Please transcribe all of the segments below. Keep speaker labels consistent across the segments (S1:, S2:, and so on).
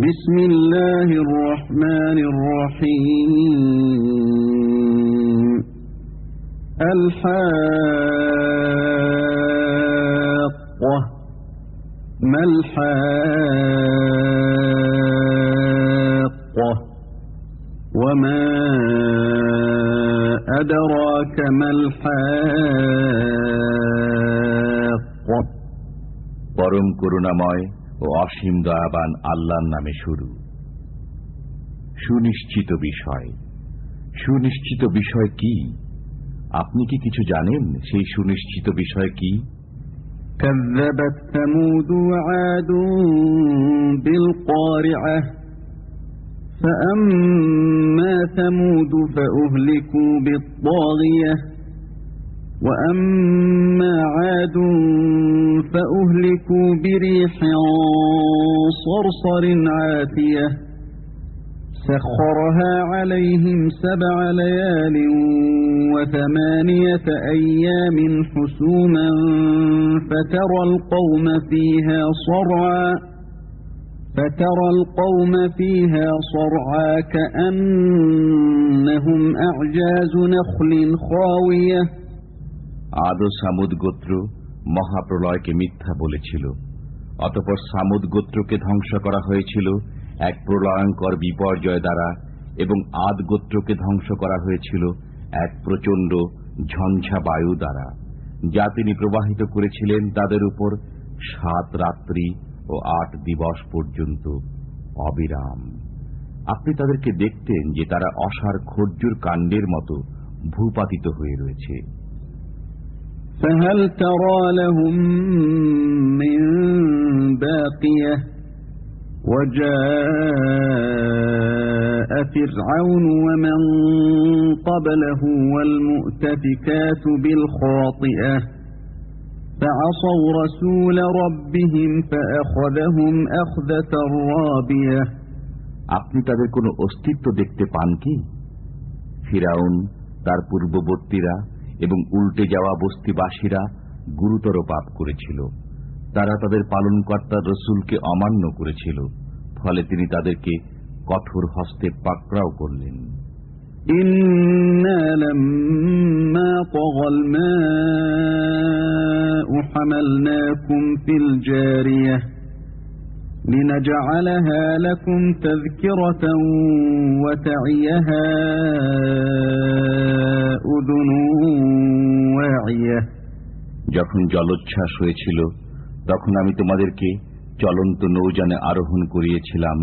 S1: বিসমিল্লাহির রহমানির রহিম। আল হাক্কাহ মাল হাক্কাহ ওয়া মা আদরাকা মাল হাক্কাহ।
S2: পরম করুণাময় ও অসীম দয়াবান আল্লাহর নামে শুরু। সুনিশ্চিত বিষয়। সুনিশ্চিত বিষয় কি? আপনি কি কিছু জানেন সেই সুনিশ্চিত বিষয় কি?
S1: كذبت ثمود وعاد بالقارعة فأما ثمود فأهلكوا بالطاغية وأما عاد فأهلكوا بريح صرصر عاتية سخرها عليهم 7 ليال و8 أيام حسوما فترى القوم فيها صرعا كأنهم أعجاز نخل خاوية।
S2: আদ ও সামুদ গোত্র মহাপ্রলয়কে মিথ্যা বলেছিল। অতঃপর সামুদ গোত্রকে ধ্বংস করা হয়েছিল এক প্রলয়ঙ্কর বিপর্যয় দ্বারা, এবং আদ গোত্রকে ধ্বংস করা হয়েছিল এক প্রচণ্ড ঝঞ্ঝা বায়ু দ্বারা, যা তিনি প্রবাহিত করেছিলেন তাদের উপর 7 রাত্রি ও 8 দিবস পর্যন্ত অবিরাম। আপনি তাদেরকে দেখতেন যে তারা অসার খর্জুর কাণ্ডের মতো ভূপাতিত হয়ে রয়েছে।
S1: فهل ترى لهم من باقية وجاء فرعون ومن قبله والمؤتفكات بالخاطئة فعصوا رسول ربهم فأخذهم أخذة رابية।
S2: আপনি তাদের কোনো অস্তিত্ব দেখতে পান কি? ফিরাউন, তার পূর্ববর্তীরা এবং উল্টে যাওয়া বস্তিবাসীরা গুরুতর পাপ করেছিল। তারা তাদের পালনকর্তার রসুলকে অমান্য করেছিল, ফলে তিনি তাদেরকে কঠোর হস্তে পাকড়াও করলেন।
S1: ইন্না লাম্মা তাগাল মাউ হামালনাকুম ফিল জারিয়াহ লিনাজআলাহা লাকুম তাযকিরাতাও ওয়া তা'ইয়াহা উযুনুন ওয়া'ইয়াহ।
S2: যখন জলোচ্ছ্বাস হয়েছিল তখন আমি তোমাদেরকে চলন্ত নৌযানে আরোহণ করিয়েছিলাম,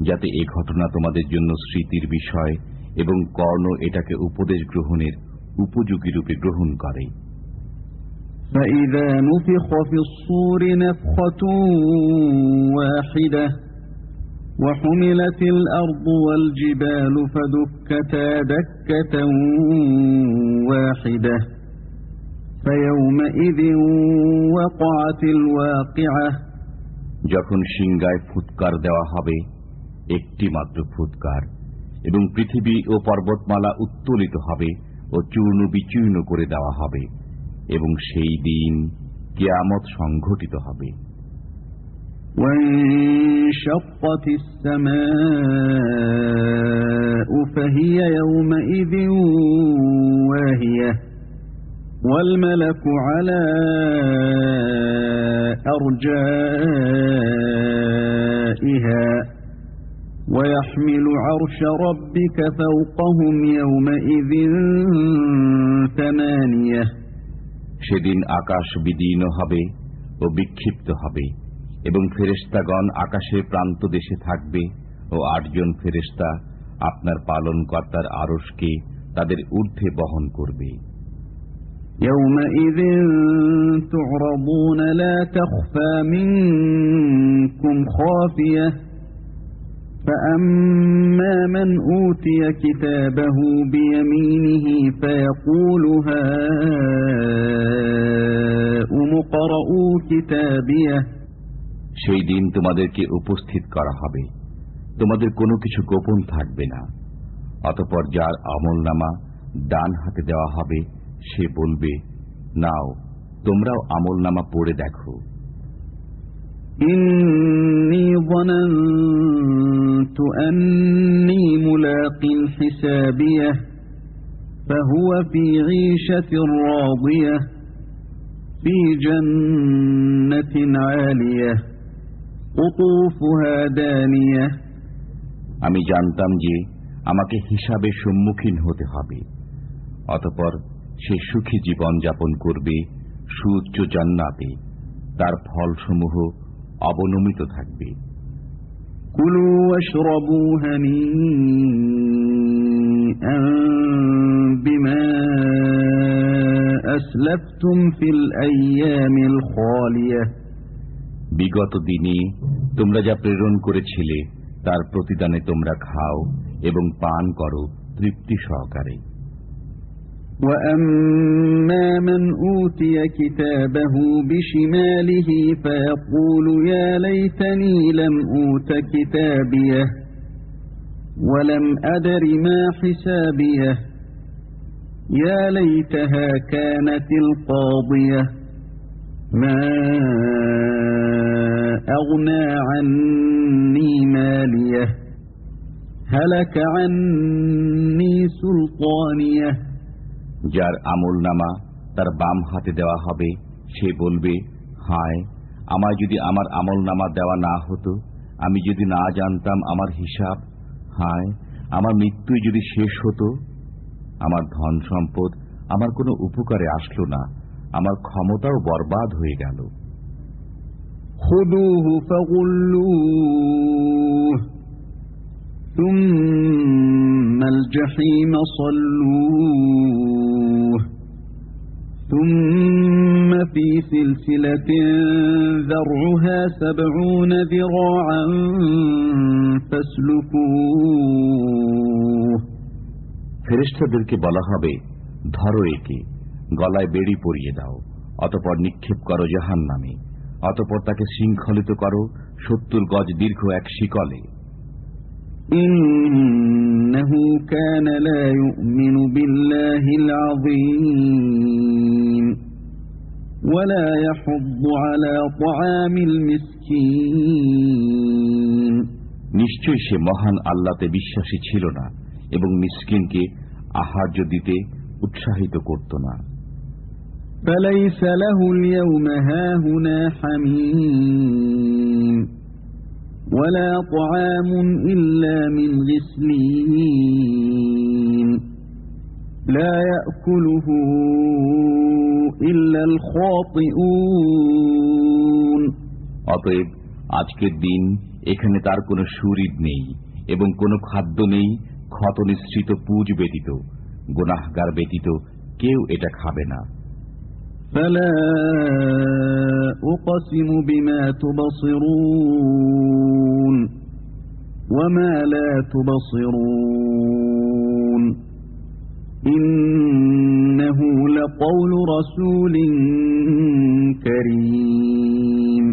S2: যাতে এ ঘটনা তোমাদের জন্য স্মৃতির বিষয় এবং কর্ণ এটাকে উপদেশ গ্রহণের উপযোগী রূপে গ্রহণ করে।
S1: فإذا نفخ في الصور نفخة واحدة وحملت الأرض والجبال فدكتا دكة واحدة فيومئذ وقعت الواقعة।
S2: যখন সিংগায় ফুৎকার দেওয়া হবে, একটি মাত্র ফুৎকার, এবং পৃথিবী ও পর্বতমালা উত্তোলিত হবে ও চূর্ণ বিচূর্ণ করে দেওয়া হবে, এবং সেই দিন কিয়ামত সংঘটিত হবে।
S1: وانشقت السماء فهي يومئذ واهية والملك على أرجائها ويحمل عرش ربك فوقهم يومئذ 8।
S2: সেদিন আকাশ বিদীর্ণ হবে ও বিক্ষিপ্ত হবে, এবং ফেরেশতাগণ আকাশের প্রান্ত দেশে থাকবে, ও 8 জন ফেরেশতা আপনার পালনকর্তার আরশকে তাদের ঊর্ধ্বে বহন করবে।
S1: يومئذ تعرضون لا تخفى منكم خافية فأما من أوتي كتابه بيمينه فيقول هاؤم اقرءوا كتابيه।
S2: সেই দিন তোমাদেরকে উপস্থিত করা হবে, তোমাদের কোনো কিছু গোপন থাকবে না। অতঃপর যার আমলনামা ডান হাতে দেওয়া হবে, সে বলবে, নাও তোমরাও আমলনামা পড়ে দেখো।
S1: إني ظننت ظننت أني ملاق حسابيه فهو في عيشة راضية في جنة عالية قطوفها دانية
S2: আমি জানতাম যে আমাকে হিসাবে সম্মুখীন হতে হবে, অতঃপর সে সুখী জীবন যাপন করবে সুউচ্চ জান্নাতে, তার ফলসমূহ অবনমিত থাকবে।
S1: কুলু ওয়াশরাবু হানিআন বিমা আসলাফতুম ফিল আইয়ামিল খালিয়াহ,
S2: বিগত দিনে তোমরা যা প্রেরণ করেছিলে তার প্রতিদানে তোমরা খাও এবং পান করো তৃপ্তি সহকারে।
S1: وَأَمَّا مَنْ أُوتِيَ كِتَابَهُ بِشِمَالِهِ فَيَقُولُ يَا لَيْتَنِي لَمْ أُوتَ كِتَابِيَهْ وَلَمْ أَدْرِ مَا حِسَابِيَهْ يَا لَيْتَهَا كَانَتِ الْقَاضِيَةَ مَا أَغْنَى عَنِّي مَالِيَهْ هَلَكَ عَنِّي سُلْطَانِيَهْ।
S2: যার আমলনামা তার বাম হাতে দেওয়া হবে সে বলবে, হায়, আমায় যদি আমার আমলনামা দেওয়া না হতো, আমি যদি না জানতাম আমার হিসাব, হায়, আমার মৃত্যুই যদি শেষ হতো, আমার ধন সম্পদ আমার কোনো উপকারে আসলো না, আমার ক্ষমতাও বরবাদ হয়ে গেল।
S1: খুযূহু ফাগুল্লূহ থুম্মাল জাহীম সাল্লূহ থুম্মা ফী সিলসিলাতিন যারউহা ৭০ যিরাআন ফাসলুকুহ।
S2: ফেরেশতাদেরকে বলা হবে, ধরো একে, গলায় বেড়ি পরিয়ে দাও, অতঃপর নিক্ষেপ করো জাহান্নামে, অতঃপর তাকে শৃঙ্খলিত করো ৭০ গজ দীর্ঘ এক শিকলে।
S1: ইন্নাহু কানা লা ইউমিনু বিল্লাহিল আযীম ওয়া লা ইয়াহুদ্দু আলা তাআমিল মিসকিন।
S2: নিশ্চয়ই সে মহান আল্লাহতে বিশ্বাসী ছিল না এবং মিসকিনকে আহার্য দিতে উৎসাহিত করত না।
S1: فليس له اليوم هاهنا حميم ولا طعام إلا من غسلين لا يأكله إلا الخاطئون।
S2: অতএব আজকের দিন এখানে তার কোনো সুরিদ নেই এবং কোনো খাদ্য নেই ক্ষত নিঃসৃত পুজ ব্যতীত, গুনাহগার ব্যতীত কেউ এটা খাবে না।
S1: فلا أقسم بما تبصرون وما لا تبصرون إنه لقول رسول كريم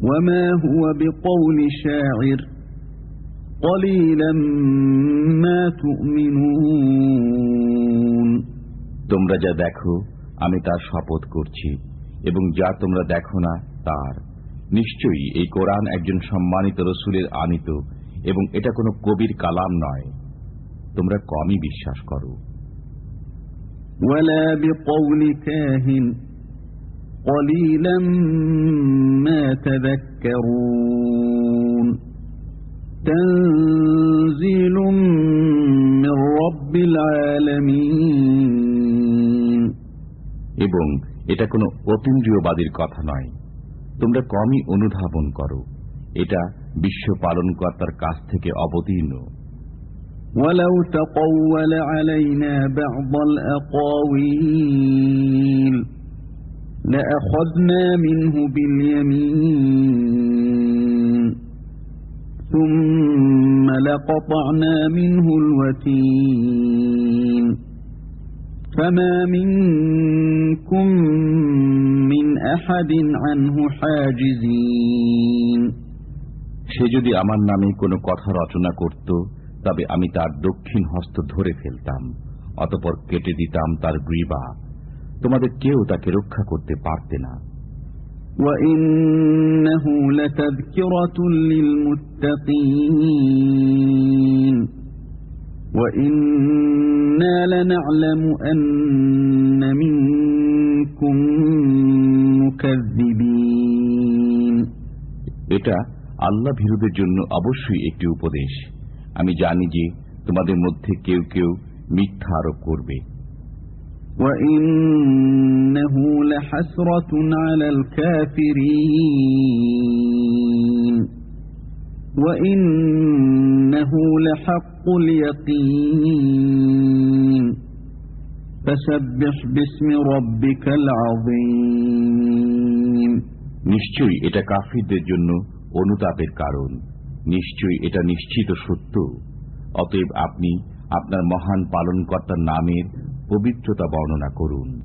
S1: وما هو بقول شاعر قليلا ما تؤمنون।
S2: তোমরা যা দেখো আমি তার শপথ করছি, এবং যা তোমরা দেখো না তার। নিশ্চয়ই এই কোরআন একজন সম্মানিত রসুলের আনিত, এবং এটা কোনো কবির কালাম নয়, তোমরা কমই বিশ্বাস করো।
S1: ওয়ালা বিকওলি কাহিন কলিলাম মা তাযাক্কারুন তানযীলুম মির রাব্বিল আলামিন।
S2: এবং এটা কোনো অতীন্দ্রিয়বাদীর কথা নয়, তোমরা কমই অনুধাবন করো, এটা বিশ্ব পালনকর্তার কাছ থেকে অবতীর্ণ।
S1: ওয়ালাউ তাকাওয়াল আলাইনা বা'দাল আকাওয়িল লাআখাযনা মিনহু বিল ইয়ামিন সুম্মা লাকাতা'না মিনহুল ওয়াতীন فما منكم من أحد عنه حاجزين।
S2: সে যদি আমার নামে কোনো কথা রচনা করত, তবে আমি তার দক্ষিণ হস্ত ধরে ফেলতাম, অতঃপর কেটে দিতাম তার গ্রীবা, তোমাদের কেউ তাকে রক্ষা করতে পারতে না।
S1: وإنه لتذكرة للمتقين وإنا لنعلم أن منكم مكذبين
S2: এটা আল্লাহ ভীরুদের জন্য অবশ্যই একটি উপদেশ। আমি জানি যে তোমাদের মধ্যে কেউ কেউ মিথ্যা আরোপ করবে।
S1: وَإِنَّهُ لَحَسْرَةٌ عَلَى الْكَافِرِينَ وَإِنَّهُ لَحَقُّ الْيَقِينِ فَسَبِّحْ بِاسْمِ رَبِّكَ الْعَظِيمِ
S2: নিশ্চয়ই এটা কাফিরদের জন্য অনুতাপের কারণ, নিশ্চয়ই এটা নিশ্চিত সত্য। অতএব আপনি আপনার মহান পালনকর্তার নামের পবিত্রতা বর্ণনা করুন।